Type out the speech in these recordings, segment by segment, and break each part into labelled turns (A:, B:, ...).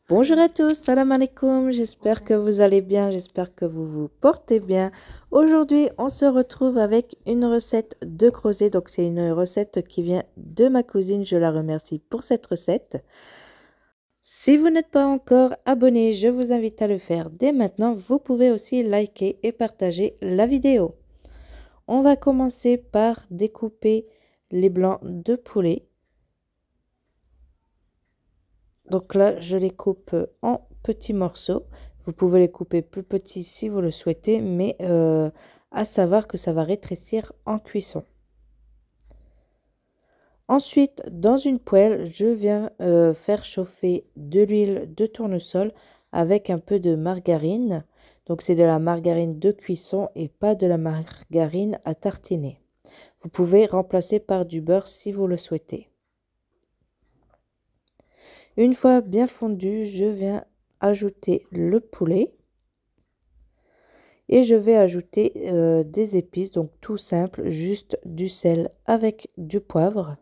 A: Bonjour à tous, salam alaikum, j'espère que vous allez bien, j'espère que vous vous portez bien. Aujourd'hui, on se retrouve avec une recette de crozet. Donc, c'est une recette qui vient de ma cousine, je la remercie pour cette recette. Si vous n'êtes pas encore abonné, je vous invite à le faire dès maintenant. Vous pouvez aussi liker et partager la vidéo. On va commencer par découper les blancs de poulet. Donc là, je les coupe en petits morceaux. Vous pouvez les couper plus petits si vous le souhaitez, mais à savoir que ça va rétrécir en cuisson. Ensuite, dans une poêle, je viens faire chauffer de l'huile de tournesol avec un peu de margarine. Donc c'est de la margarine de cuisson et pas de la margarine à tartiner. Vous pouvez remplacer par du beurre si vous le souhaitez. Une fois bien fondu, je viens ajouter le poulet et je vais ajouter des épices, donc tout simple, juste du sel avec du poivre.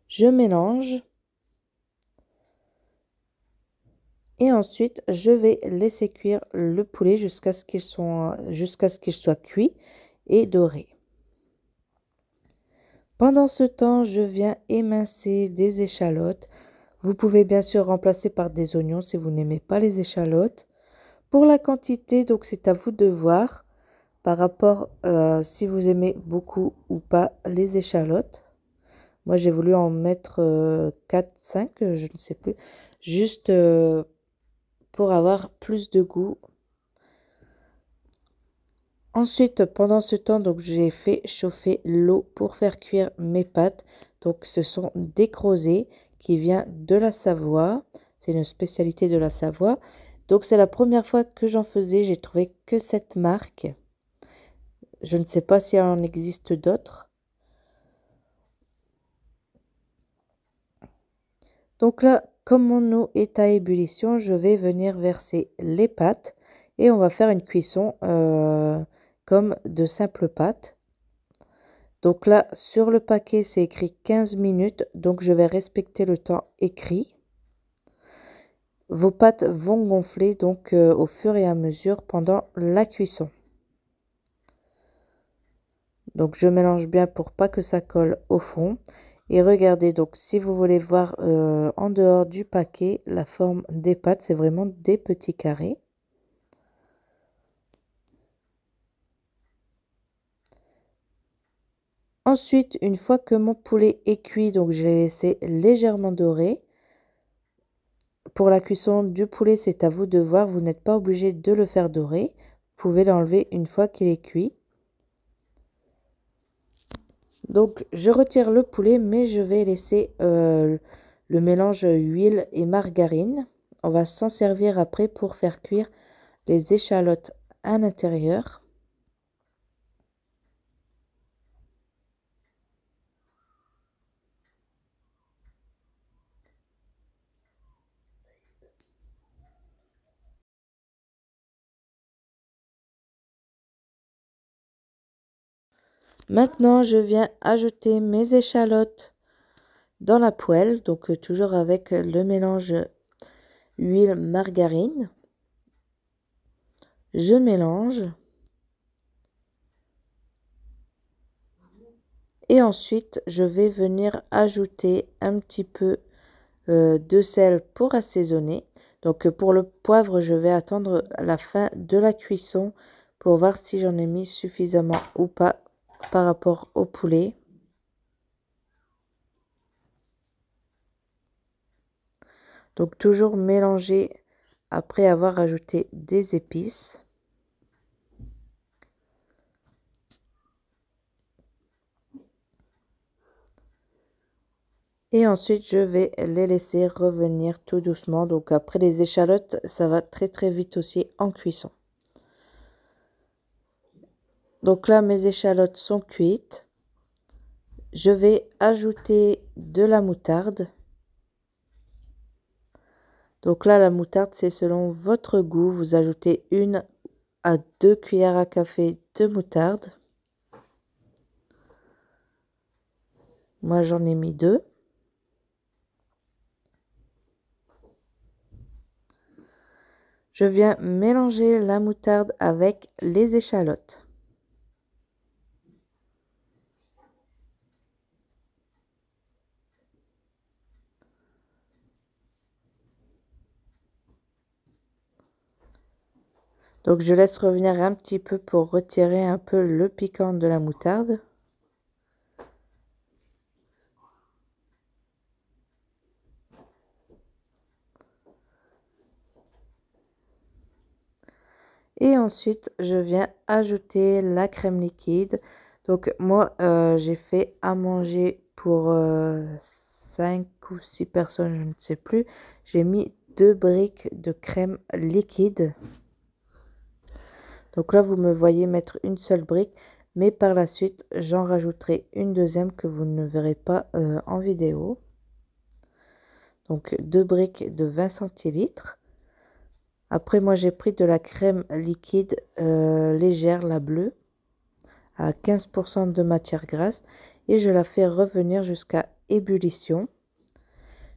A: Je mélange et ensuite je vais laisser cuire le poulet jusqu'à ce qu'il soit cuit et doré. Pendant ce temps, je viens émincer des échalotes. Vous pouvez bien sûr remplacer par des oignons si vous n'aimez pas les échalotes. Pour la quantité, donc c'est à vous de voir par rapport si vous aimez beaucoup ou pas les échalotes. Moi, j'ai voulu en mettre 4-5, je ne sais plus, juste pour avoir plus de goût. Ensuite, pendant ce temps, donc j'ai fait chauffer l'eau pour faire cuire mes pâtes. Donc, ce sont des crozets qui viennent de la Savoie. C'est une spécialité de la Savoie. Donc, c'est la première fois que j'en faisais. J'ai trouvé que cette marque. Je ne sais pas s'il en existe d'autres. Donc là, comme mon eau est à ébullition, je vais venir verser les pâtes et on va faire une cuisson comme de simples pâtes. Donc là, sur le paquet, c'est écrit 15 minutes, donc je vais respecter le temps écrit. Vos pâtes vont gonfler donc au fur et à mesure pendant la cuisson. Donc je mélange bien pour pas que ça colle au fond. Et regardez, donc si vous voulez voir en dehors du paquet, la forme des pâtes, c'est vraiment des petits carrés. Ensuite, une fois que mon poulet est cuit, donc je l'ai laissé légèrement doré. Pour la cuisson du poulet, c'est à vous de voir, vous n'êtes pas obligé de le faire dorer. Vous pouvez l'enlever une fois qu'il est cuit. Donc, je retire le poulet, mais je vais laisser le mélange huile et margarine. On va s'en servir après pour faire cuire les échalotes à l'intérieur. Maintenant, je viens ajouter mes échalotes dans la poêle, donc toujours avec le mélange huile margarine. Je mélange. Et ensuite, je vais venir ajouter un petit peu de sel pour assaisonner. Donc pour le poivre, je vais attendre la fin de la cuisson pour voir si j'en ai mis suffisamment ou pas par rapport au poulet. Donc toujours mélanger après avoir ajouté des épices. Et ensuite, je vais les laisser revenir tout doucement. Donc après les échalotes, ça va très très vite aussi en cuisson. Donc là, mes échalotes sont cuites. Je vais ajouter de la moutarde. Donc là, la moutarde, c'est selon votre goût. Vous ajoutez 1 à 2 cuillères à café de moutarde. Moi, j'en ai mis 2. Je viens mélanger la moutarde avec les échalotes. Donc je laisse revenir un petit peu pour retirer un peu le piquant de la moutarde. Et ensuite, je viens ajouter la crème liquide. Donc moi, j'ai fait à manger pour 5 ou 6 personnes, je ne sais plus. J'ai mis 2 briques de crème liquide. Donc là, vous me voyez mettre une seule brique, mais par la suite, j'en rajouterai une deuxième que vous ne verrez pas en vidéo. Donc 2 briques de 20 centilitres. Après, moi, j'ai pris de la crème liquide légère, la bleue, à 15% de matière grasse, et je la fais revenir jusqu'à ébullition.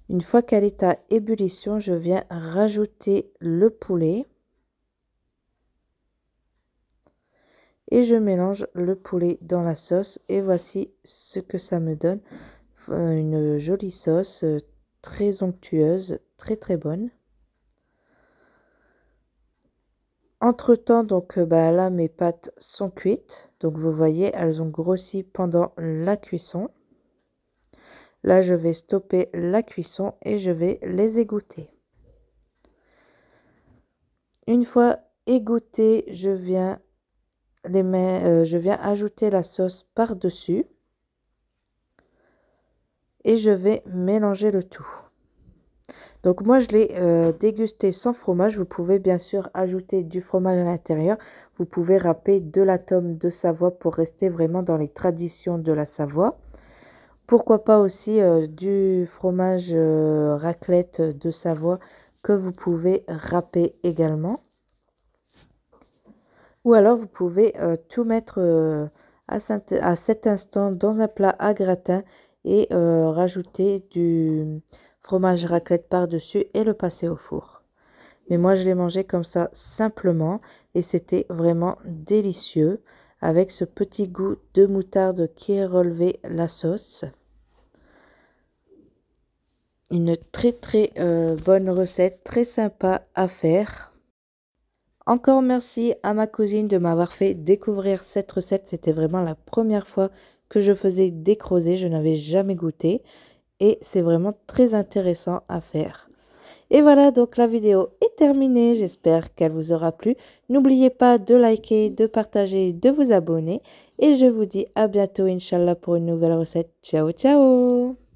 A: Une fois qu'elle est à ébullition, je viens rajouter le poulet. Et je mélange le poulet dans la sauce et voici ce que ça me donne. Une jolie sauce très onctueuse, très bonne. Entre temps, donc là mes pâtes sont cuites. Donc vous voyez, elles ont grossi pendant la cuisson. Là, je vais stopper la cuisson et je vais les égoutter. Une fois égouttées, je viens ajouter la sauce par-dessus et je vais mélanger le tout. Donc moi, je l'ai dégusté sans fromage. Vous pouvez bien sûr ajouter du fromage à l'intérieur. Vous pouvez râper de la tome de Savoie pour rester vraiment dans les traditions de la Savoie. Pourquoi pas aussi du fromage raclette de Savoie que vous pouvez râper également. Ou alors vous pouvez tout mettre à cet instant dans un plat à gratin et rajouter du fromage raclette par-dessus et le passer au four. Mais moi, je l'ai mangé comme ça simplement et c'était vraiment délicieux avec ce petit goût de moutarde qui relevait la sauce. Une très bonne recette, très sympa à faire. Encore merci à ma cousine de m'avoir fait découvrir cette recette. C'était vraiment la première fois que je faisais des crozets. Je n'avais jamais goûté et c'est vraiment très intéressant à faire. Et voilà, donc la vidéo est terminée. J'espère qu'elle vous aura plu. N'oubliez pas de liker, de partager, de vous abonner. Et je vous dis à bientôt, Inch'Allah, pour une nouvelle recette. Ciao, ciao!